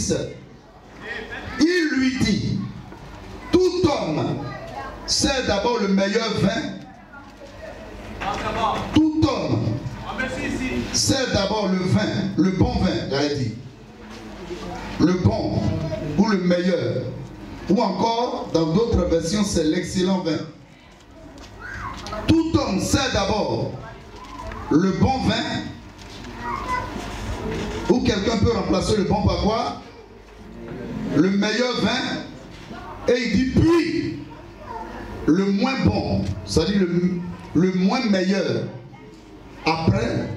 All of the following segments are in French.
10. Il lui dit, tout homme sait d'abord le meilleur vin. Tout homme sait d'abord le vin, le bon vin, j'allais dire. Le bon ou le meilleur. Ou encore, dans d'autres versions, c'est l'excellent vin. Tout homme sait d'abord le bon vin. Ou quelqu'un peut remplacer le bon par quoi? Le meilleur vin. Et il dit puis le moins bon, c'est-à-dire le moins meilleur, après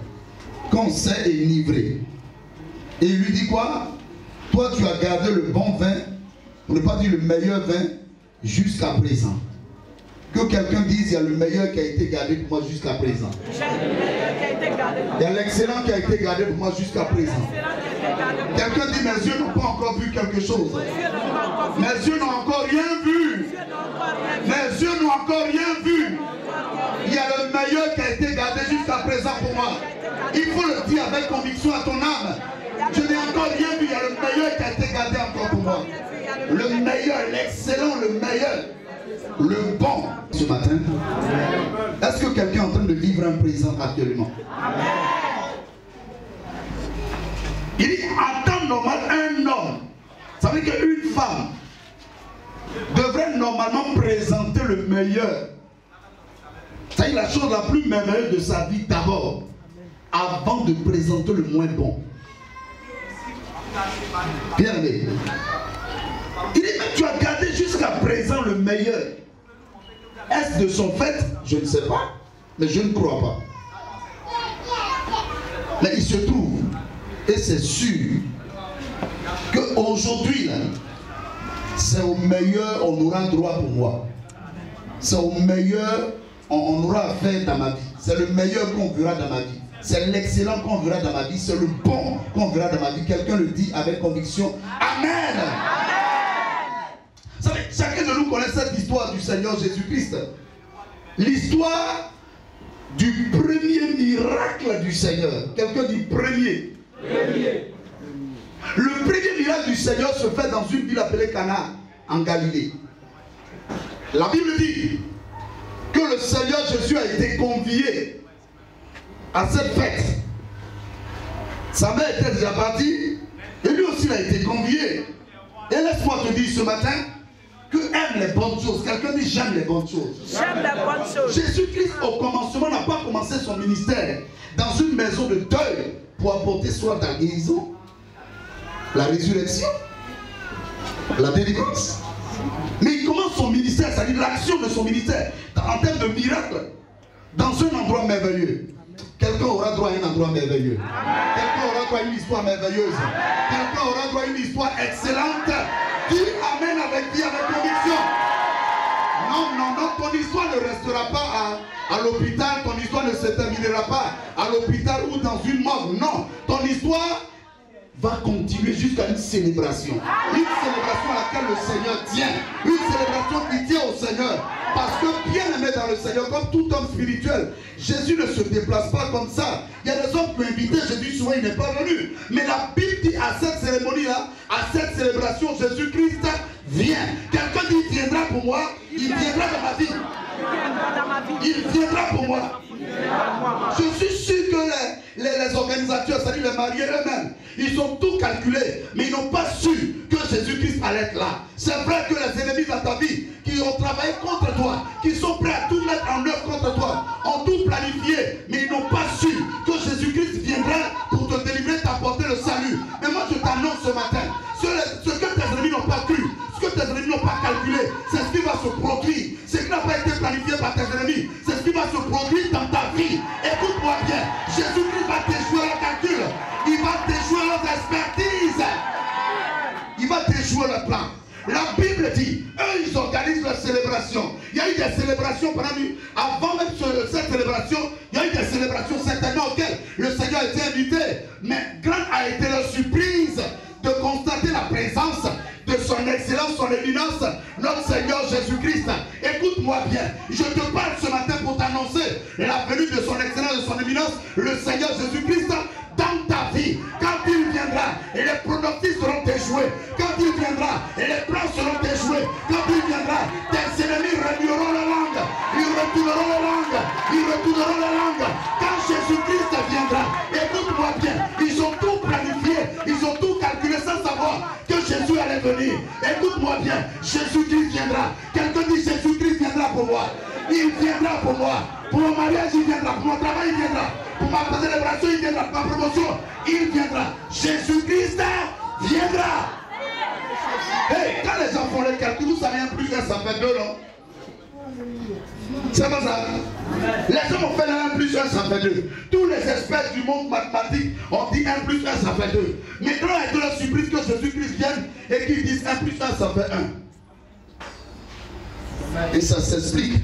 qu'on s'est enivré. Et il lui dit quoi? Toi tu as gardé le bon vin, pour ne pas dire le meilleur vin, jusqu'à présent. Que quelqu'un dise, il y a le meilleur qui a été gardé pour moi jusqu'à présent. Il y a l'excellent qui a été gardé pour moi jusqu'à présent. Quelqu'un dit, mes yeux n'ont pas encore vu quelque chose. Mes yeux n'ont encore rien vu. Mes yeux n'ont encore rien vu. Il y a le meilleur qui a été gardé jusqu'à présent pour moi. Il faut le dire avec conviction à ton âme. Je n'ai encore rien vu. Il y a le meilleur qui a été gardé encore pour moi. Le meilleur, l'excellent, le meilleur, le bon. Ce matin, est-ce que quelqu'un est en train de vivre un présent actuellement? Il dit, en temps normal, un homme, ça veut dire qu'une femme devrait normalement présenter le meilleur. C'est la chose la plus merveilleuse de sa vie d'abord, avant de présenter le moins bon. Bien aimé. Il dit, mais tu as gardé jusqu'à présent le meilleur. Est-ce de son fait? Je ne sais pas, mais je ne crois pas. Mais il se trouve, et c'est sûr, qu'aujourd'hui, c'est au meilleur, on aura droit pour moi. C'est au meilleur, on aura affaire dans ma vie. C'est le meilleur qu'on verra dans ma vie. C'est l'excellent qu'on verra dans ma vie. C'est le bon qu'on verra dans ma vie. Quelqu'un le dit avec conviction. Amen. Vous savez, chacun de nous connaît cette histoire du Seigneur Jésus-Christ. L'histoire du premier miracle du Seigneur. Quelqu'un dit premier. Le premier miracle du Seigneur se fait dans une ville appelée Cana, en Galilée. La Bible dit que le Seigneur Jésus a été convié à cette fête. Sa mère était déjà partie et lui aussi il a été convié. Et laisse-moi te dire ce matin que aime les bonnes choses. Quelqu'un dit j'aime les bonnes choses. J'aime les bonnes choses. Jésus-Christ au commencement n'a pas commencé son ministère dans une maison de deuil pour apporter soit la guérison, la résurrection, la délivrance. Mais il commence son ministère, c'est-à-dire l'action de son ministère en termes de miracle dans un endroit merveilleux. Quelqu'un aura droit à un endroit merveilleux. Quelqu'un aura droit à une histoire merveilleuse. Quelqu'un aura droit à une histoire excellente. Dis amen avec vie, avec conviction. Non, non, non, ton histoire ne restera pas à l'hôpital, ton histoire ne se terminera pas à l'hôpital ou dans une morgue. Non, ton histoire va continuer jusqu'à une célébration. Une célébration à laquelle le Seigneur tient. Une célébration qui tient au Seigneur. Parce que bien aimé dans le Seigneur, comme tout homme spirituel, Jésus ne se déplace pas comme ça. Il y a des hommes qui ont invité Jésus, souvent il n'est pas venu. Mais la Bible dit à cette cérémonie-là, à cette célébration, Jésus-Christ vient. Quelqu'un dit, il viendra pour moi, il viendra dans ma vie. Il viendra pour moi. Je suis sûr que les organisateurs, c'est-à-dire les mariés eux-mêmes, ils ont tout calculé, mais ils n'ont pas su que Jésus-Christ allait être là. C'est vrai que les ennemis dans ta vie, qui ont travaillé contre toi, qui sont prêts à tout mettre en œuvre contre toi, ont tout planifié, mais ils n'ont pas su que Jésus-Christ viendra pour te délivrer, t'apporter le salut. Mais moi je t'annonce ce matin, ce que tes ennemis n'ont pas cru, ce que tes ennemis n'ont pas calculé, c'est ce qui va se produire. Ce qui n'a pas été planifié par tes ennemis, c'est ce qui va se produire dans ta vie. Écoute-moi bien, Jésus-Christ va déjouer le calcul, il va déjouer leurs expertises, il va déjouer le plan. La Bible dit, eux ils organisent leur célébration. Il y a eu des célébrations avant même cette célébration, il y a eu des célébrations certainement auxquelles le Seigneur a été invité. Mais grande a été leur surprise de constater la présence de son excellence, son éminence, notre Seigneur Jésus-Christ. Écoute-moi bien, je te parle ce matin pour t'annoncer la venue de son excellence, de son éminence, le Seigneur Jésus-Christ dans ta vie. Quand il viendra, et les pronostics seront déjoués. Quand il viendra, et les plans seront déjoués. Quand il viendra, tes ennemis remueront la langue. Ils retourneront la langue. Ils retourneront la langue. Quand Jésus-Christ viendra, écoute-moi bien, ils ont tout planifié, ils ont tout calculé sans savoir que Jésus allait venir. Écoute-moi bien, Jésus-Christ viendra. Quelqu'un dit Jésus-Christ viendra pour moi. Il viendra pour moi. Pour mon mariage, il viendra. Pour mon travail, il viendra. Pour ma célébration, il viendra. Pour ma promotion, il viendra. Jésus-Christ viendra. Hey, quand les gens font les calculs, vous savez, 1 plus 1, ça fait 2, non? C'est pas ça. Les hommes ont fait 1 plus 1, ça fait 2. Tous les experts du monde mathématique ont dit 1 plus 1, ça fait 2. Maintenant, ils ont la surprise que Jésus-Christ vienne et qu'ils disent 1 plus 1, ça fait 1. Et ça s'explique.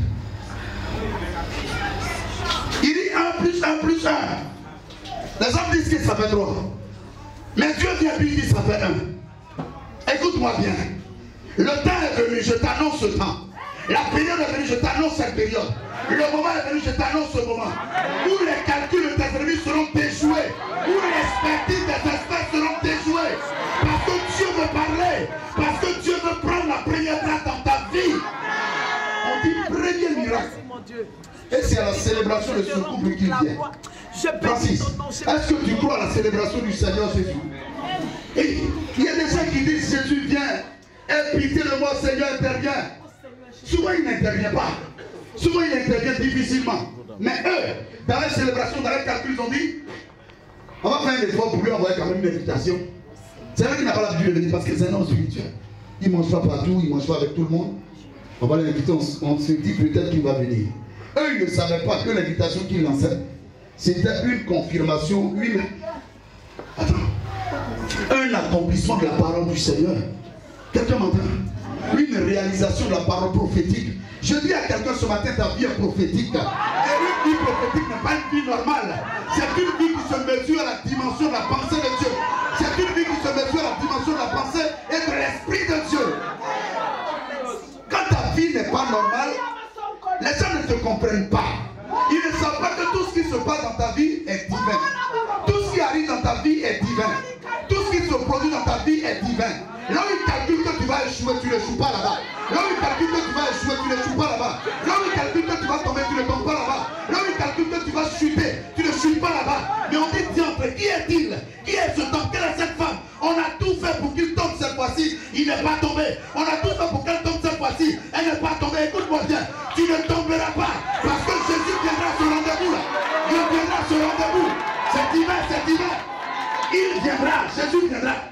Il dit 1 plus 1 plus 1. Les hommes disent que ça fait 3. Mais Dieu vient et dit ça fait 1. Écoute-moi bien. Le temps est venu, je t'annonce ce temps. La période est venue, je t'annonce cette période. Le moment est venu, je t'annonce ce moment. Où les calculs de tes ennemis seront déjoués. Où l'expertise des experts seront déjoués. Parce que Dieu veut parler. Parce que Dieu veut prendre la première place dans ta vie. On dit premier miracle. Et c'est à la célébration de ce couple qu'il vient. Francis, est-ce que tu crois à la célébration du Seigneur Jésus? Et il y a des gens qui disent Jésus vient. Aie pitié de moi, Seigneur, intervient. Souvent il n'intervient pas. Souvent il intervient difficilement. Mais eux, dans la célébration, dans les calculs, ils ont dit on va faire un effort pour lui envoyer quand même une invitation. C'est vrai qu'il n'a pas l'habitude de venir parce que c'est un homme spirituel. Il ne mange pas partout, il ne mange pas avec tout le monde. On va l'inviter, on se dit peut-être qu'il va venir. Eux, ils ne savaient pas que l'invitation qu'il lançait, c'était une confirmation, un accomplissement de la parole du Seigneur. Quelqu'un m'entend? Une réalisation de la parole prophétique. Je dis à quelqu'un ce matin, ta vie est prophétique. Et une vie prophétique n'est pas une vie normale. C'est une vie qui se mesure à la dimension de la pensée de Dieu. C'est une vie qui se mesure à la dimension de la pensée et de l'esprit de Dieu. Quand ta vie n'est pas normale, les gens ne te comprennent pas. Ils ne savent pas que tout ce qui se passe dans ta vie est divin. Tout ce qui arrive dans ta vie est divin. Tout ce qui se produit dans ta vie est divin. Là où il calcule que tu vas échouer, tu n'échoues pas là-bas. Là où il calcule que tu vas échouer, tu n'échoues pas là-bas. Là où il calcule que tu vas tomber, tu ne tombes pas là-bas. Là où il calcule que tu vas chuter, tu ne chutes pas là-bas. Mais on dit, diantre, qui est-il? Qui est ce homme? Quelle est cette femme? On a tout fait pour qu'il tombe cette fois-ci. Il n'est pas tombé. On a tout fait pour qu'elle tombe cette fois-ci. Elle n'est pas tombée. Écoute-moi bien. Tu ne tomberas pas. Parce que Jésus viendra à ce rendez-vous là. Il viendra à ce rendez-vous. C'est divin, c'est divin. Il viendra. Jésus viendra.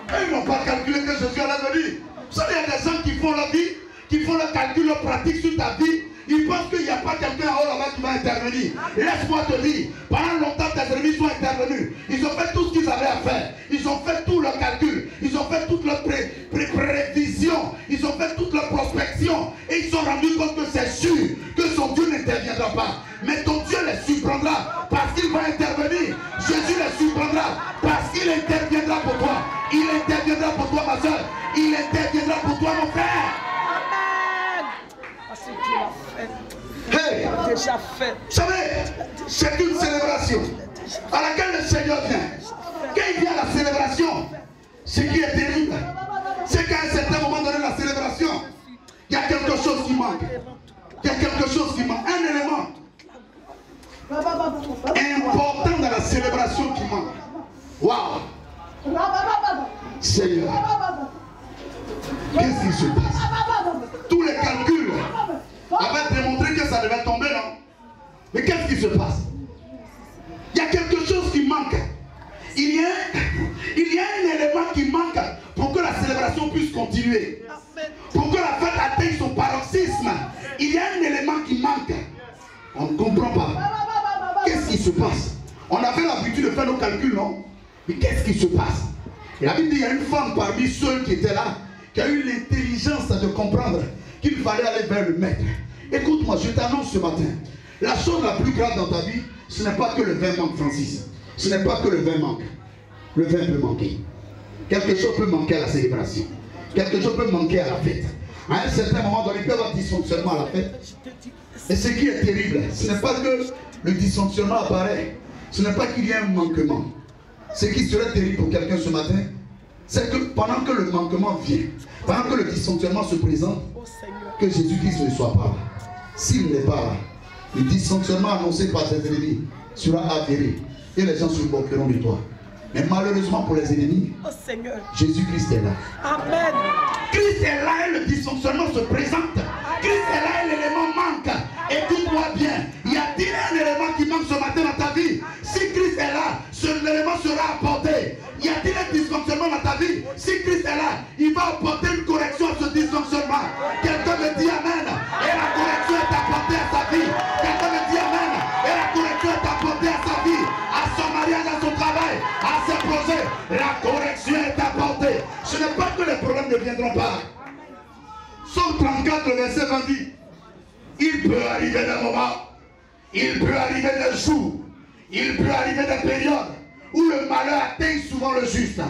Et ils n'ont pas calculé que Jésus allait venir. Vous savez, il y a des gens qui font leur vie, qui font le calcul pratique sur ta vie. Ils pensent qu'il n'y a pas quelqu'un en haut là-bas qui va intervenir. Laisse-moi te dire, pendant longtemps tes ennemis sont intervenus. Ils ont fait tout ce qu'ils avaient à faire. Ils ont fait tout leur calcul. Ils ont fait toute leur prévision. Ils ont fait toute leur prospection. Et ils se sont rendus compte que c'est sûr que son Dieu n'interviendra pas. Mais ton Dieu les surprendra parce qu'il va intervenir. Jésus les surprendra parce qu'il interviendra pour toi. Il interviendra pour toi, ma soeur. Il interviendra pour toi, mon frère. Parce que tu l'as fait. Hey, Déjà fait. vous savez, c'est une célébration à laquelle le Seigneur vient. Quand il vient à la célébration, ce qui est terrible, c'est qu'à un certain moment donné, la célébration, il y a quelque chose qui manque. Il y a quelque chose qui manque. Un élément important dans la célébration qui manque. Waouh! Seigneur, qu'est-ce qui se passe? Tous les calculs avaient démontré que ça devait tomber, non? Mais qu'est-ce qui se passe? Il y a quelque chose qui manque. Il y a un élément qui manque pour que la célébration puisse continuer. Pour que la fête atteigne son paroxysme. Il y a un élément qui manque. On ne comprend pas. Qu'est-ce qui se passe? On avait l'habitude de faire nos calculs, non? Mais qu'est-ce qui se passe? Et la Bible dit, il y a une femme parmi ceux qui étaient là, qui a eu l'intelligence de comprendre qu'il fallait aller vers le maître. Écoute-moi, je t'annonce ce matin, la chose la plus grave dans ta vie, ce n'est pas que le vin manque, Francis. Ce n'est pas que le vin manque. Le vin peut manquer. Quelque chose peut manquer à la célébration. Quelque chose peut manquer à la fête. À un certain moment donné, il peut y avoir dysfonctionnement à la fête. Et ce qui est terrible, ce n'est pas que le dysfonctionnement apparaît. Ce n'est pas qu'il y ait un manquement. Ce qui serait terrible pour quelqu'un ce matin, c'est que pendant que le manquement vient, pendant que le dysfonctionnement se présente, que Jésus-Christ ne soit pas là. S'il n'est pas là, le dysfonctionnement annoncé par tes ennemis sera avéré et les gens se moqueront de toi. Mais malheureusement pour les ennemis, Jésus-Christ est là. Amen. Christ est là et le dysfonctionnement se présente. Christ est là et l'élément manque. Écoute-moi bien. Y a-t-il un élément qui manque ce matin dans ta vie? Si Christ est là, l'élément sera apporté. Y a-t-il un dysfonctionnement dans ta vie? Si Christ est là, il va apporter une correction à ce dysfonctionnement. Quelqu'un me dit Amen. Et la correction est apportée à sa vie. Quelqu'un me dit Amen. Et la correction est apportée à sa vie, à son mariage, à son travail, à ses projets. La correction est apportée. Ce n'est pas que les problèmes ne viendront pas. Somme 34, le verset 20 dit, il peut arriver des moments, il peut arriver des jours, il peut arriver des périodes où le malheur atteint souvent le juste.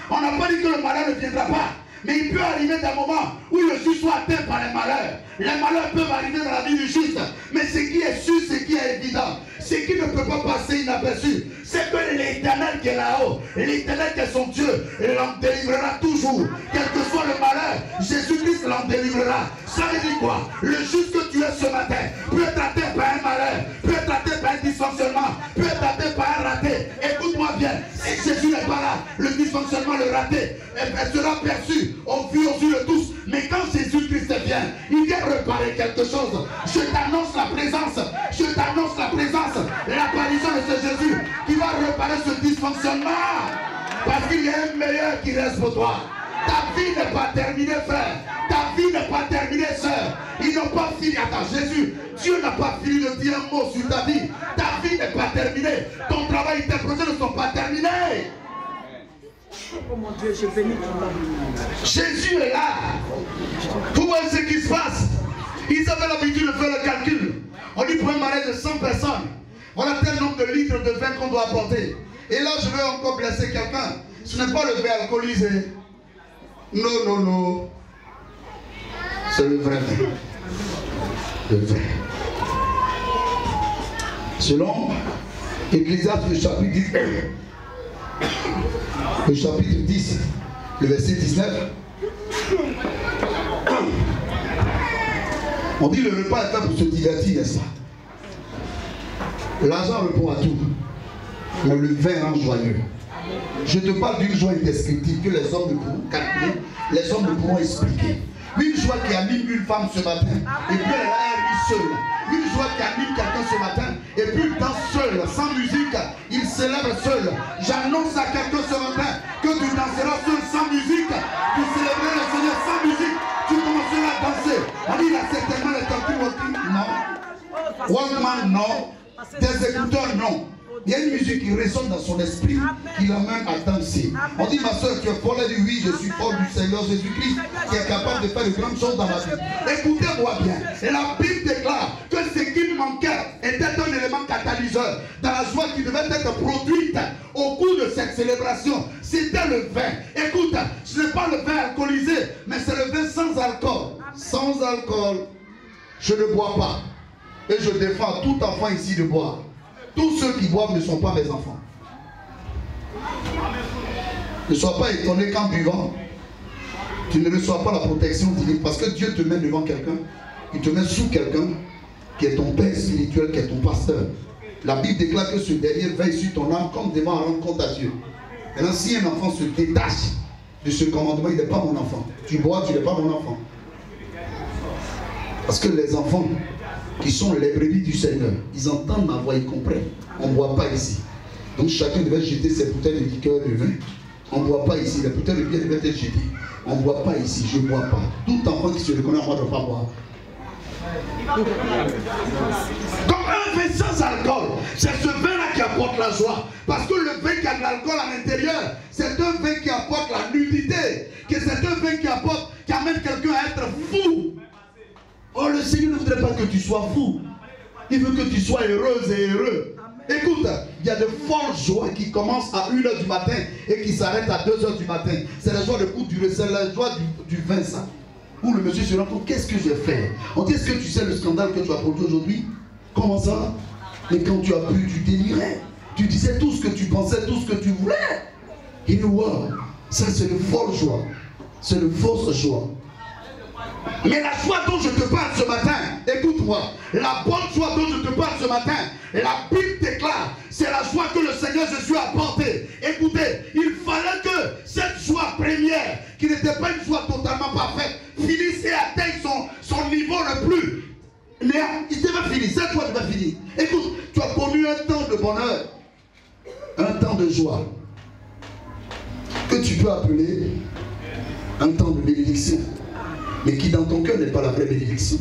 On n'a pas dit que le malheur ne viendra pas, mais il peut arriver des moments où le juste soit atteint par les malheurs. Les malheurs peuvent arriver dans la vie du juste, mais ce qui est sûr, ce qui est évident, ce qui ne peut pas passer inaperçu, c'est que l'Éternel qui est là-haut, l'Éternel qui est son Dieu, l'en délivrera toujours. Quel que soit le malheur, Jésus-Christ l'en délivrera. Ça veut dire quoi? Le juste que tu es ce matin peut être atteint par un malheur, peut être atteint par un dysfonctionnement, peut être atteint par un raté. Écoute-moi bien, si Jésus n'est pas là, le dysfonctionnement, le raté, elle sera perçu au vu aux yeux de tous. Mais quand Jésus-Christ vient, il vient réparer quelque chose. Je t'annonce la présence, je t'annonce la présence, l'apparition de ce Jésus qui va réparer ce dysfonctionnement. Parce qu'il y a un meilleur qui reste pour toi. Ta vie n'est pas terminée, frère. Ta vie n'est pas terminée, sœur. Ils n'ont pas fini. Attends, Jésus, Dieu n'a pas fini de dire un mot sur ta vie. Ta vie n'est pas terminée. Ton travail et tes projets ne sont pas terminés. Oh mon Dieu, je bénis ton nom. Jésus est là. Vous voyez ce qui se passe. Ils avaient l'habitude de faire le calcul. On dit pour un mariage de 100 personnes, voilà tel nombre de litres de vin qu'on doit apporter. Et là, je vais encore blesser quelqu'un. Ce n'est pas le vin alcoolisé. Non, non, non. C'est le vrai vin. Le vrai. Selon Ecclésiaste, le chapitre 10, le chapitre 10, le verset 19, on dit le repas est fait pour se divertir, n'est-ce pas? L'argent répond à tout, mais le vin rend joyeux. Je te parle d'une joie indescriptible que les hommes ne pourront calculer, les hommes ne pourront expliquer. Une joie qui anime une femme ce matin, et puis elle a un lit seul. Une joie qui anime quelqu'un ce matin, et puis il danse seul, sans musique, il célèbre seul. J'annonce à quelqu'un ce matin que tu danseras seul, sans musique. Tu célébreras le Seigneur sans musique. Tu commenceras à danser. On dit, il a certainement les tortues non. Walkman, non. Des écouteurs, non. Il y a une musique qui résonne dans son esprit, qui l'amène à danser. On dit, ma soeur, tu es folle. Elle dit, oui, je suis folle du Seigneur Jésus-Christ, qui est capable de faire de grandes choses dans ma vie. Écoutez-moi bien. Et la Bible déclare que ce qui manquait était un élément catalyseur dans la joie qui devait être produite au cours de cette célébration. C'était le vin. Écoute, ce n'est pas le vin alcoolisé, mais c'est le vin sans alcool. Sans alcool, je ne bois pas. Et je défends tout enfant ici de boire. Tous ceux qui boivent ne sont pas mes enfants. Ne sois pas étonné qu'en buvant, tu ne reçois pas la protection divine. Parce que Dieu te met devant quelqu'un, il te met sous quelqu'un qui est ton père spirituel, qui est ton pasteur. La Bible déclare que ce dernier veille sur ton âme comme devant rendre compte à Dieu. Maintenant, si un enfant se détache de ce commandement, il n'est pas mon enfant. Tu bois, tu n'es pas mon enfant. Parce que les enfants qui sont les brebis du Seigneur, ils entendent ma voix, ils comprennent. On ne boit pas ici. Donc chacun devait jeter ses bouteilles de liqueur de vin. On ne boit pas ici. Les bouteilles de bière devaient être jetées. On ne boit pas ici. Je ne bois pas. Tout enfant qui se reconnaît en moi ne doit pas boire. Comme un vin sans alcool, c'est ce vin-là qui apporte la joie. Parce que le vin qui a de l'alcool à l'intérieur, c'est un vin qui apporte la nudité. Que c'est un vin qui amène quelqu'un à être fou. Oh, le Seigneur ne voudrait pas que tu sois fou. Il veut que tu sois heureuse et heureux. Écoute, il y a de folles joies qui commencent à 1h du matin et qui s'arrêtent à 2h du matin. C'est la joie de coup durée, c'est la joie du vin, ça. Où le monsieur se rend compte, qu'est-ce que j'ai fait? On dit, est-ce que tu sais le scandale que tu as produit aujourd'hui? Comment ça? Et quand tu as bu, tu délirais. tu disais tout ce que tu pensais, tout ce que tu voulais. Il voit, ça c'est une fausse joie. C'est une fausse joie. Mais la joie dont je te parle ce matin, écoute-moi, la bonne joie dont je te parle ce matin, la Bible déclare, c'est la joie que le Seigneur Jésus a apportée. Écoutez, il fallait que cette joie première, qui n'était pas une joie totalement parfaite, finisse et atteigne son niveau le plus. Il devait finir, cette joie devait finir. Écoute, tu as connu un temps de bonheur, un temps de joie, que tu peux appeler un temps de bénédiction, mais qui dans ton cœur n'est pas la vraie bénédiction.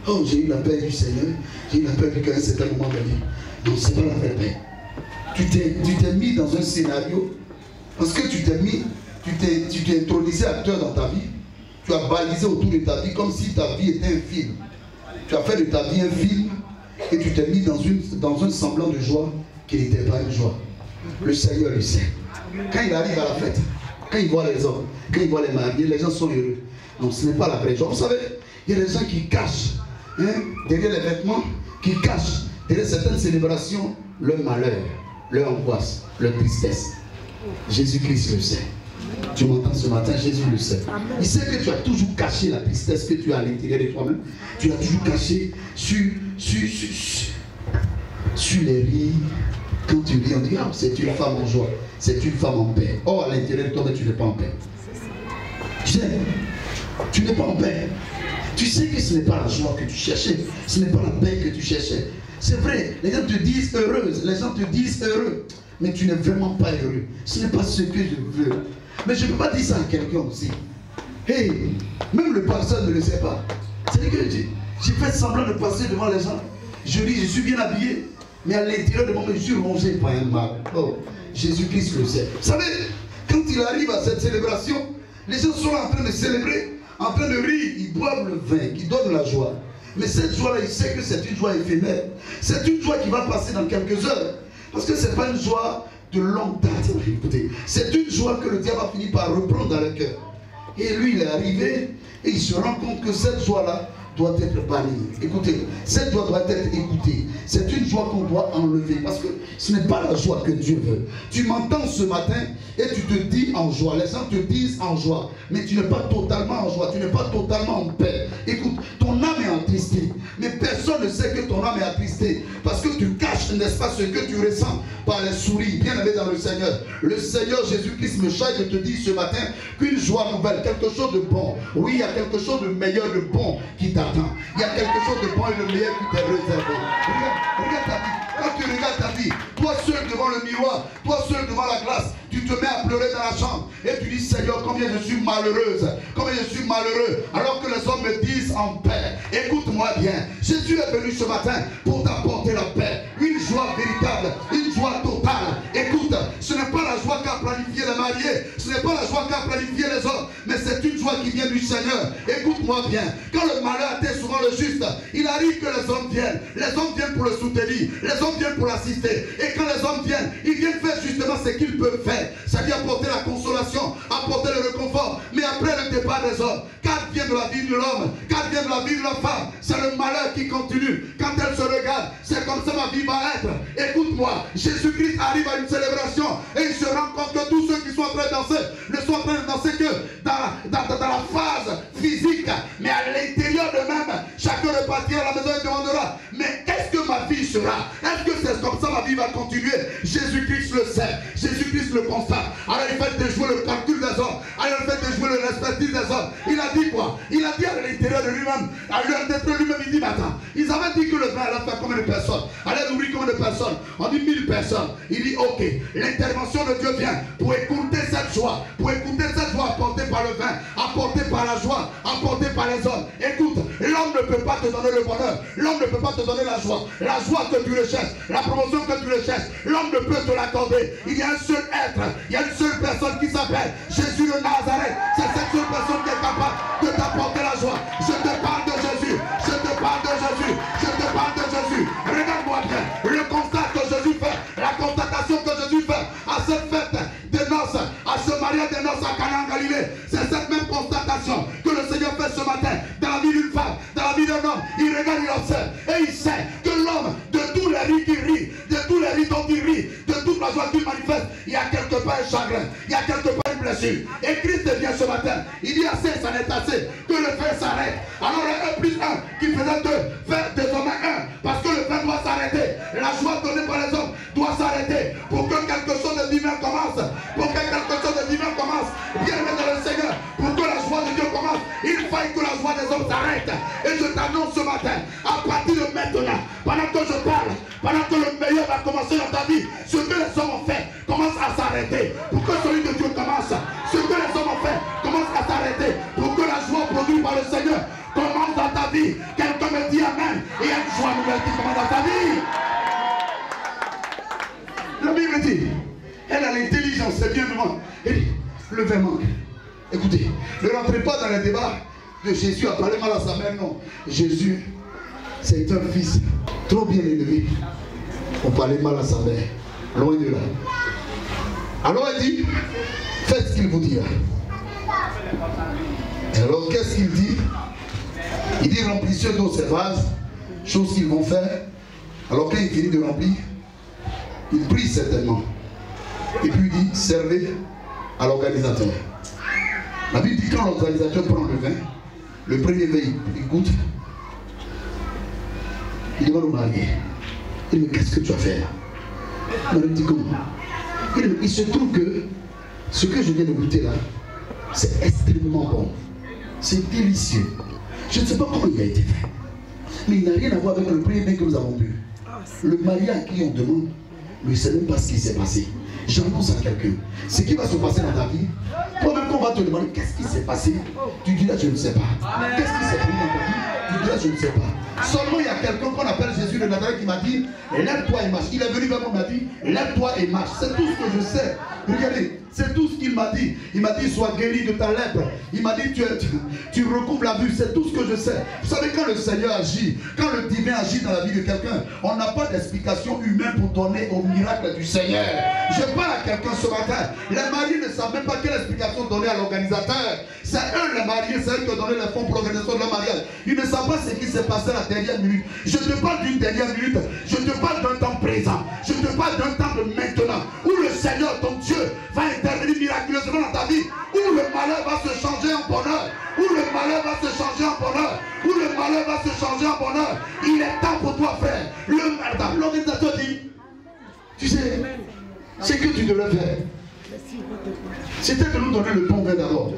Oh, j'ai eu la paix du Seigneur, j'ai eu la paix qu'à un certain moment de la vie. Non, ce n'est pas la vraie paix. Tu t'es mis dans un scénario, parce que tu t'es intronisé acteur dans ta vie, tu as balisé autour de ta vie comme si ta vie était un film. Tu as fait de ta vie un film et tu t'es mis dans un semblant de joie qui n'était pas une joie. Le Seigneur le sait. Quand il arrive à la fête, quand il voit les hommes, quand il voit les mariés, les gens sont heureux. Non, ce n'est pas la vraie joie. Vous savez, il y a des gens qui cachent, derrière les vêtements, qui cachent, derrière certaines célébrations, leur malheur, leur angoisse, leur tristesse. Jésus-Christ le sait. Tu m'entends ce matin, Jésus le sait. Il sait que tu as toujours caché la tristesse que tu as à l'intérieur de toi-même. Tu l'as toujours caché sur les rires. Quand tu ris, on dit, ah, c'est une femme en joie, c'est une femme en paix. Oh, à l'intérieur de toi, mais tu n'es pas en paix. Tu sais, tu n'es pas en paix. Tu sais que ce n'est pas la joie que tu cherchais, ce n'est pas la paix que tu cherchais. C'est vrai, les gens te disent heureuse, les gens te disent heureux, mais tu n'es vraiment pas heureux. Ce n'est pas ce que je veux. Mais je ne peux pas dire ça à quelqu'un aussi. Hey, même le pasteur ne le sait pas. C'est-à-dire que j'ai fait semblant de passer devant les gens. Je dis, je suis bien habillé, mais à l'intérieur de moi, je suis rongé par un mal. Oh, Jésus-Christ le sait. Vous savez, quand il arrive à cette célébration, les gens sont en train de célébrer, en train de rire, ils boivent le vin, qui donne la joie. Mais cette joie-là, il sait que c'est une joie éphémère. C'est une joie qui va passer dans quelques heures. Parce que ce n'est pas une joie de longue date. Écoutez, c'est une joie que le diable a fini par reprendre dans le cœur. Et lui, il est arrivé et il se rend compte que cette joie-là doit être bannie. Écoutez, cette joie doit être écoutée. C'est une joie qu'on doit enlever parce que ce n'est pas la joie que Dieu veut. Tu m'entends ce matin et tu te dis en joie. Les gens te disent en joie, mais tu n'es pas totalement en joie, tu n'es pas totalement en paix. Écoute, ton âme est attristée, mais personne ne sait que ton âme est attristée parce que tu caches, n'est-ce pas, ce que tu ressens par les souris. Bien aimé dans le Seigneur, le Seigneur Jésus-Christ me charge de te dire ce matin qu'une joie nouvelle, quelque chose de bon, oui, il y a quelque chose de meilleur, de bon qui t'attend. Il y a quelque chose de bon et de meilleur qui t'est réservé. Regarde ta vie. Quand tu regardes ta vie, toi seul devant le miroir, toi seul devant la glace, tu te mets à pleurer dans la chambre et tu dis, Seigneur, combien je suis malheureuse, combien je suis malheureux, alors que les hommes me disent en paix. Écoute-moi bien, Jésus est venu ce matin pour t'apporter la paix, une joie véritable, une joie totale. Écoute, ce n'est pas la joie qu'a planifié les mariés, ce n'est pas la joie qu'a planifié les hommes, mais c'est une joie qui vient du Seigneur. Écoute-moi bien, quand le malheur atteint souvent le juste, il arrive que les hommes viennent pour le soutenir, les hommes viennent pour l'assister, et quand les hommes viennent, ils viennent faire justement ce qu'ils peuvent faire, c'est-à-dire apporter la consolation, apporter le réconfort. Mais après le départ des hommes, qu'advient de la vie de l'homme, qu'advient de la vie de la femme, c'est le malheur qui continue. Quand elle se regarde, c'est comme ça ma vie va être. Écoute-moi, Jésus-Christ arrive à une célébration et il se rend compte que tous ceux qui sont en train de danser ne sont en train de danser que dans la phase physique, mais à l'intérieur d'eux-mêmes, chacun repartira à la maison et demandera, mais qu'est-ce que ma vie sera? Est-ce que c'est comme ça ma vie va continuer? Jésus-Christ le sait, Jésus-Christ le constate. Alors il fait déjouer le calcul des hommes, alors il fait déjouer le l'expertise des hommes. Il a dit quoi? Il a dit à l'intérieur de lui-même, à l'intérieur de lui-même, il dit, mais attends, ils avaient dit que le vin allait faire combien de personnes? Allait nourrir combien de personnes? On dit 1000 personnes. Il dit, ok, l'intervention de Dieu vient pour écouter cette joie apportée par le vin, apportée par la joie, apportée par les hommes. Écoute, l'homme ne peut pas te donner le bonheur, l'homme ne peut pas te donner la joie que tu recherches, la promotion que tu recherches, l'homme ne peut te l'accorder. Il y a un seul être, il y a une seule personne qui s'appelle Jésus de Nazareth. C'est cette seule personne qui est capable de t'apporter la joie. Je te parle de Jésus, je te parle de Jésus, je te parle de Jésus. Regarde-moi bien, le constat que Jésus fait, la constatation que Jésus fait à cette fête de noces, à ce mariage de noces à Cana en Galilée, c'est cette même constatation que le Seigneur fait ce matin dans la vie d'une femme, dans la vie d'un homme. Il regarde, il observe et il sait que l'homme, de tous les rires qu'il rit, de tous les rires dont il rit, chagrin, il y a quelque part une blessure. Et Christ vient ce matin, il dit assez, ça n'est assez, que le feu s'arrête. Alors le 1 plus 1 qui faisait 2, fait désormais 1, parce que le feu doit s'arrêter. La joie donnée par les hommes doit s'arrêter pour que quelque chose de divin commence. Pour que quelque chose de divin commence. Bien-aimé dans le Seigneur, pour que la joie de Dieu commence, il faille que la joie des hommes s'arrête. Et je t'annonce ce matin, à partir de maintenant, pendant que je parle, pendant que le meilleur va commencer dans ta vie, ce que les hommes ont fait commence à s'arrêter. Pour que celui de Dieu commence, ce que les hommes ont fait commence à s'arrêter. Pour que la joie produite par le Seigneur commence dans ta vie. Quelqu'un me dit amen. Et il y a une joie nouvelle qui commence dans ta vie. La Bible dit, elle a l'intelligence, c'est bien devant. Elle dit, le vin manque. Écoutez, ne rentrez pas dans le débat de Jésus à parler mal à sa mère, non. Jésus, c'est un fils trop bien élevé. On parlait mal à sa mère, loin de là. Alors elle dit, faites ce qu'il vous dira. Alors qu'est-ce qu'il dit? Il dit, remplissez d'eau ces vases, chose qu'ils vont faire. Alors quand il finit de remplir, il prie certainement. Et puis il dit, servez à l'organisateur. La Bible dit, quand l'organisateur prend le vin, le premier vin, il goûte. Il va nous marier. Il me dit, qu'est-ce que tu vas faire? Il me dit, comment? Il se trouve que ce que je viens de goûter là, c'est extrêmement bon. C'est délicieux. Je ne sais pas comment il a été fait. Mais il n'a rien à voir avec le premier vin que nous avons bu. Le marié à qui on demande ne sait même pas ce qui s'est passé. J'annonce à quelqu'un ce qui va se passer dans ta vie. Toi-même, quand on va te demander qu'est-ce qui s'est passé, tu diras je ne sais pas. Qu'est-ce qui s'est passé dans ta vie, tu diras je ne sais pas. Seulement il y a quelqu'un qu'on appelle Jésus de Nazareth qui m'a dit lève-toi et marche. Il est venu vers moi, il m'a dit lève-toi et marche. C'est tout ce que je sais. Regardez, c'est tout ce qu'il m'a dit. Il m'a dit sois guéri de ta lèpre. Il m'a dit tu recouvres la vue. C'est tout ce que je sais. Vous savez, quand le Seigneur agit, quand le divin agit dans la vie de quelqu'un, on n'a pas d'explication humaine pour donner au miracle du Seigneur. Je parle à quelqu'un ce matin. Les mariés ne savent même pas quelle explication donner à l'organisateur. C'est eux les mariés, c'est eux qui ont donné les fonds pour l'organisation de leur mariage. Ils ne savent pas ce qui s'est passé à la dernière minute. Je te parle d'une dernière minute. Je te parle d'un temps présent. Je te parle d'un temps de maintenant. Où le Seigneur, ton Dieu, va intervenir miraculeusement dans ta vie. Où le malheur va se changer en bonheur. Où le malheur va se changer en bonheur. Où le malheur va se changer en bonheur. Il est temps pour toi faire. L'organisateur dit, tu sais, ce que tu devais faire, c'était de nous donner le bon vin d'abord.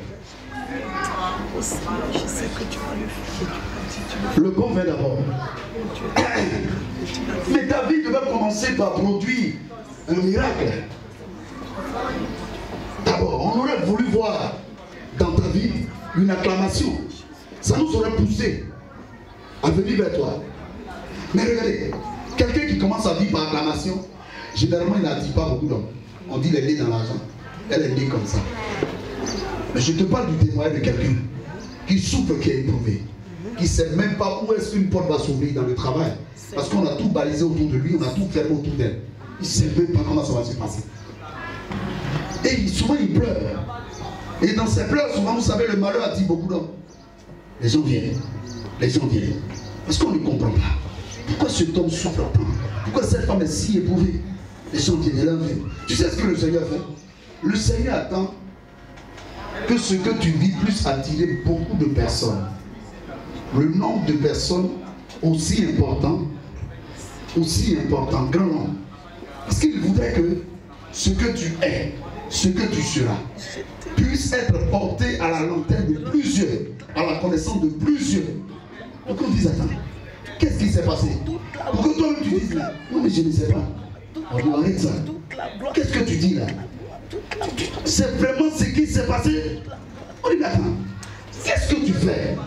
Le bon vin d'abord. Mais ta vie devait commencer par produire un miracle. D'abord, on aurait voulu voir dans ta vie une acclamation. Ça nous aurait poussé à venir vers toi. Mais regardez, quelqu'un qui commence à vivre par acclamation, généralement il n'attire pas beaucoup d'hommes. On dit elle est née dans l'argent. Elle est née comme ça. Mais je te parle du témoignage de quelqu'un qui souffre, qui est éprouvé, qui ne sait même pas où est-ce qu'une porte va s'ouvrir dans le travail. Parce qu'on a tout balisé autour de lui, on a tout fermé autour d'elle. Il ne sait même pas comment ça va se passer. Et souvent il pleure. Et dans ses pleurs, souvent vous savez, le malheur attire beaucoup d'hommes. Les gens viennent. Les gens viennent. Parce qu'on ne comprend pas. Pourquoi cet homme souffre tant? Pourquoi cette femme est si éprouvée? Les gens viennent, là viennent. Tu sais ce que le Seigneur fait? Le Seigneur attend que ce que tu vis puisse attirer beaucoup de personnes. Le nombre de personnes aussi important, grand nombre. Parce qu'il voudrait que ce que tu es, ce que tu seras, puisse être porté à la lanterne de plusieurs, à la connaissance de plusieurs. Donc on dit, attends, qu'est-ce qui s'est passé? Pour que toi-même tu dises là, non mais je ne sais pas. On doit arrêter ça. Qu'est-ce que tu dis là? C'est vraiment ce qui s'est passé. On dit, attends, qu'est-ce que tu fais?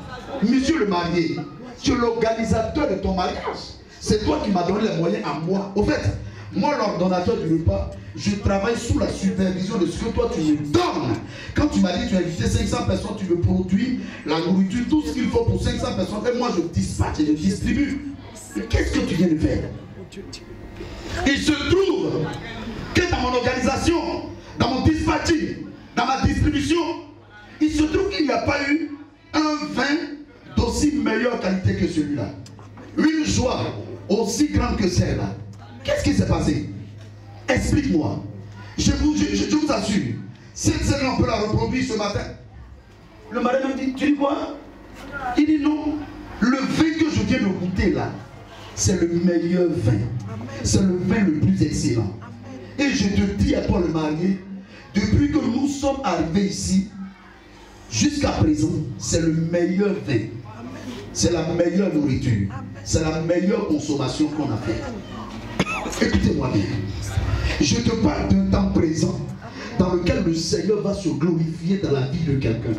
Monsieur le marié, tu es l'organisateur de ton mariage. C'est toi qui m'as donné les moyens à moi. Au fait, moi l'ordonnateur du repas, je travaille sous la supervision de ce que toi tu me donnes. Quand tu m'as dit que tu as invité 500 personnes, tu me produis la nourriture, tout ce qu'il faut pour 500 personnes, et moi je dispatche et je distribue. Mais qu'est-ce que tu viens de faire? Il se trouve que dans mon organisation, dans mon dispatching, dans ma distribution, il se trouve qu'il n'y a pas eu un vin d'aussi meilleure qualité que celui-là. Une joie aussi grande que celle-là. Qu'est-ce qui s'est passé? Explique-moi. Je vous assure, cette scène on peut la reproduire ce matin. Le mari me dit, tu dis quoi? Il dit non, le vin que je viens de goûter là, c'est le meilleur vin. C'est le vin le plus excellent. Et je te dis à toi le marié, depuis que nous sommes arrivés ici, jusqu'à présent, c'est le meilleur vin. C'est la meilleure nourriture. C'est la meilleure consommation qu'on a faite. Écoutez-moi bien. Je te parle d'un temps présent dans lequel le Seigneur va se glorifier dans la vie de quelqu'un.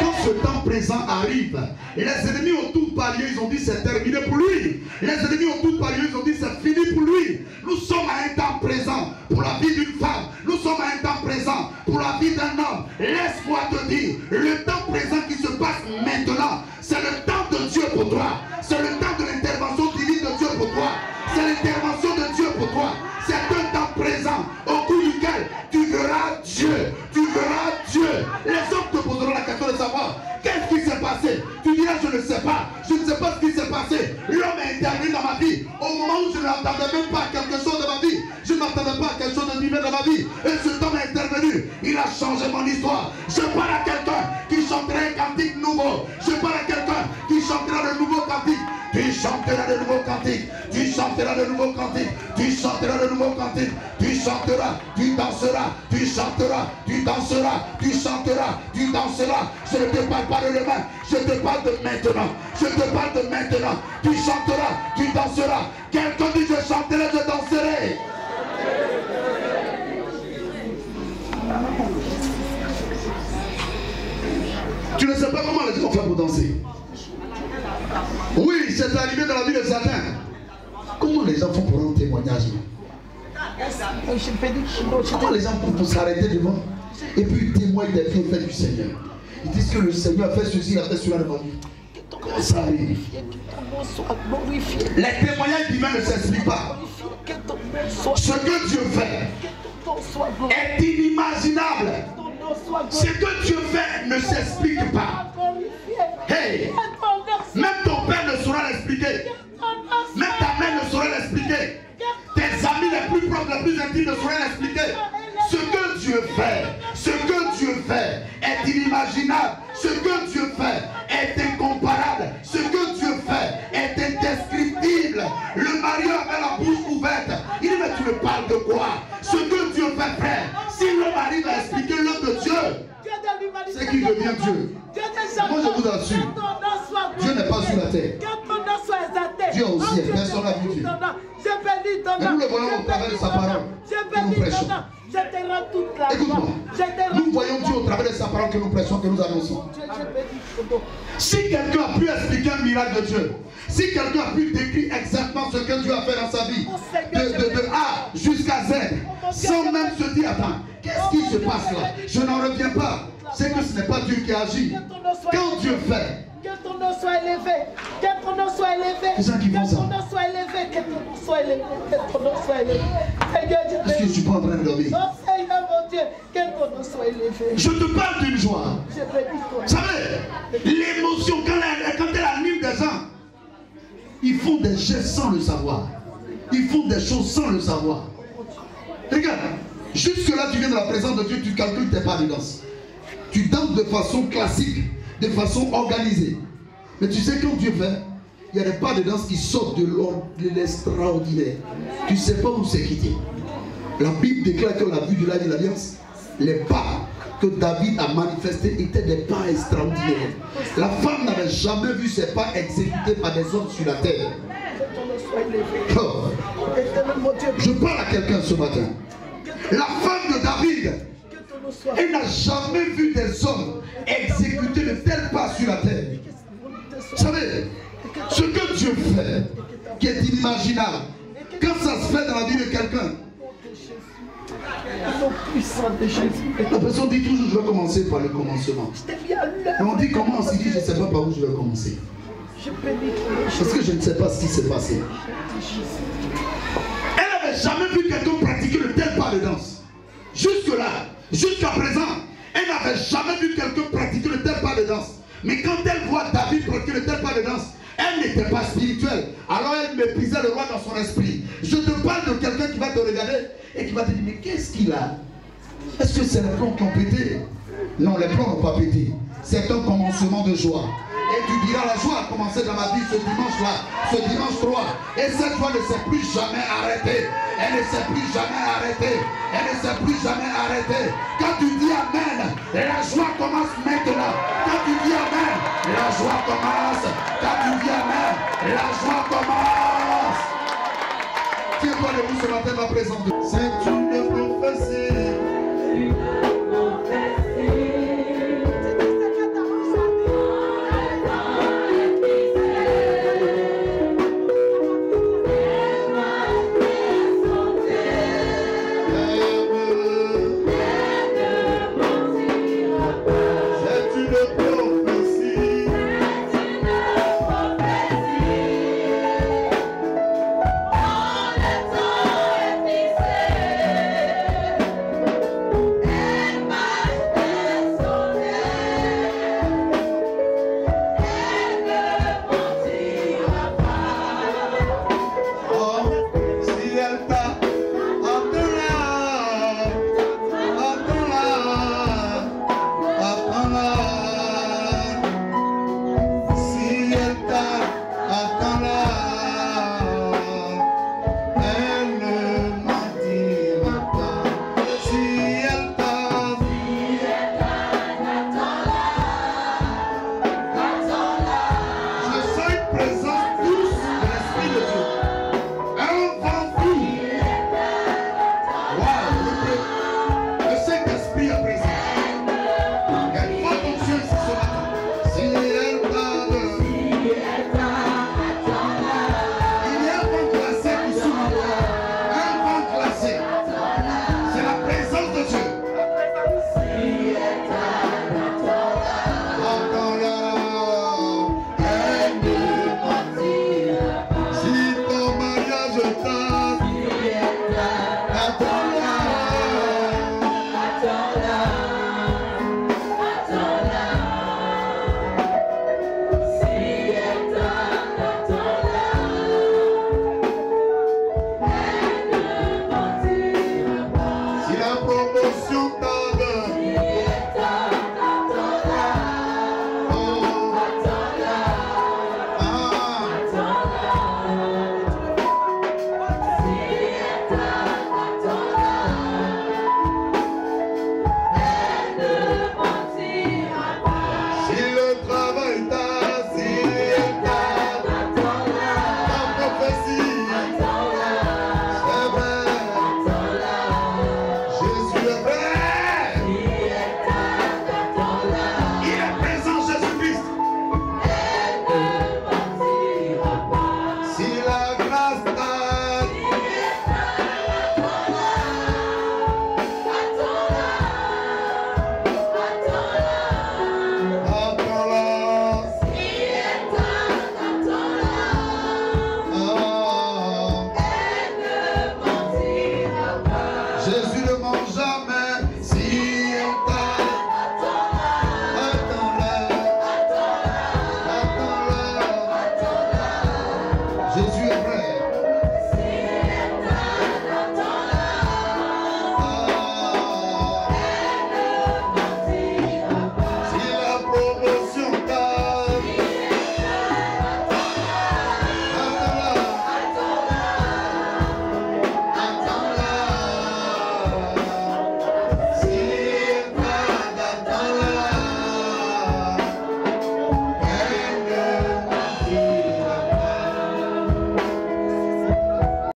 Quand ce temps présent arrive, les ennemis ont tout parlé, ils ont dit c'est terminé pour lui. Les ennemis ont tout parlé, ils ont dit c'est fini pour lui. Nous sommes à un temps présent pour la vie d'une femme. Nous sommes à un temps présent pour la vie d'un homme. Laisse-moi te dire, le temps présent qui se passe maintenant, c'est le temps de Dieu pour toi. C'est le temps de l'intervention divine de Dieu pour toi. C'est l'intervention de Dieu pour toi. C'est un temps présent au cours duquel tu verras Dieu. Tu verras Dieu. Les hommes te poseront la question de savoir qu'est-ce qui s'est passé. Tu diras je ne sais pas. Je ne sais pas ce qui s'est passé. L'homme est intervenu dans ma vie. Au moment où je ne m'attendais même pas à quelque chose de ma vie. Je ne m'attendais pas à quelque chose de divin dans ma vie. Et cet homme est intervenu. Il a changé mon histoire. Je parle à quelqu'un qui chanterait un cantique nouveau. Je parle à quelqu'un qui chantera de nouveaux cantiques. Tu chanteras de nouveaux cantiques. Tu chanteras de nouveaux cantiques. Tu chanteras de nouveaux cantiques. Tu chanteras. Tu danseras. Tu chanteras. Tu danseras. Tu chanteras. Tu danseras. Je ne te parle pas de demain. Je te parle de maintenant. Je te parle de maintenant. Tu chanteras. Tu danseras. Quelqu'un dit je chanterai, je danserai. Tu ne sais pas comment les gens font pour danser. Oui, c'est arrivé dans la vie de Satan. Comment les gens font pour rendre témoignage? Comment les gens font pour s'arrêter devant et puis ils témoignent des bienfaits du Seigneur? Ils disent que le Seigneur a fait ceci, il a fait cela devant lui. Comment ça arrive? Les témoignages divins ne s'expliquent pas. Ce que Dieu fait est inimaginable. Ce que Dieu fait ne s'explique pas. Hey! Même ton père ne saura l'expliquer. Même ta mère ne saura l'expliquer. Tes amis les plus proches, les plus intimes ne sauraient l'expliquer. Ce que Dieu fait est inimaginable. Ce que Dieu fait est incomparable. Ce que Dieu fait est indescriptible. Le mari avait la bouche ouverte. Il dit mais tu me parles de quoi? Ce que Dieu fait, frère. Si l'homme arrive à expliquer l'homme de Dieu, c'est qu'il devient Dieu. Moi je vous assure, Dieu n'est pas sur la terre. Dieu aussi est, personne n'a vu Dieu. Mais nous le voyons au travers de sa parole que nous prêchons. Écoute-moi, nous voyons Dieu au travers de sa parole que nous prêchons, que nous annonçons. Si quelqu'un a pu expliquer un miracle de Dieu, si quelqu'un a pu décrire exactement ce que Dieu a fait dans sa vie, de A jusqu'à Z, sans même se dire, attends, qu'est-ce qui se passe là? Je n'en reviens pas. C'est que ce n'est pas Dieu qui agit. Quand Dieu fait, que ton nom soit élevé, que ton nom soit élevé, que ton nom soit élevé, que ton nom soit élevé, que ton nom soit élevé. Est-ce que je suis pas en train de dormir? Oh Seigneur mon Dieu, que ton nom soit élevé. Je te parle d'une joie. Vous savez, l'émotion, quand elle anime des gens, ils font des gestes sans le savoir. Ils font des choses sans le savoir. Regarde, jusque là tu viens de la présence de Dieu, tu calcules tes pas de danse. Tu danses de façon classique, de façon organisée. Mais tu sais quand Dieu fait, il y a des pas de danse qui sortent de l'extraordinaire. Tu ne sais pas où c'est quitté. La Bible déclare que la vue de l'Alliance, les pas que David a manifestés étaient des pas extraordinaires. La femme n'avait jamais vu ses pas exécutés par des hommes sur la terre. Oh. Je parle à quelqu'un ce matin. La femme de David, elle n'a jamais vu des hommes exécuter de tels pas sur la terre. Vous savez, ce que Dieu fait, qui est inimaginable, quand ça se fait dans la vie de quelqu'un, la personne dit toujours je vais commencer par le commencement. Et on dit commence, il dit je ne sais pas par où je vais commencer. Parce que je ne sais pas ce qui s'est passé. Elle n'avait jamais vu quelqu'un pratiquer de tels pas de danse. Jusque-là, jusqu'à présent, elle n'avait jamais vu quelqu'un pratiquer de tels pas de danse. Mais quand elle voit David pratiquer de tels pas de danse, elle n'était pas spirituelle. Alors elle méprisait le roi dans son esprit. Je te parle de quelqu'un qui va te regarder et qui va te dire, mais qu'est-ce qu'il a? Est-ce que c'est les plombs qui ont pété? Non, les plombs n'ont pas pété. C'est un commencement de joie. Et tu diras, la joie a commencé dans ma vie ce dimanche-là, ce dimanche 3. Et cette joie ne s'est plus jamais arrêtée. Elle ne s'est plus jamais arrêtée. Elle ne s'est plus jamais arrêtée. Quand tu dis Amen, la joie commence maintenant. Quand tu dis Amen, la joie commence. Quand tu dis Amen, la joie commence. Tiens-toi debout ce matin, ma présence. C'est une prophétie. C'est une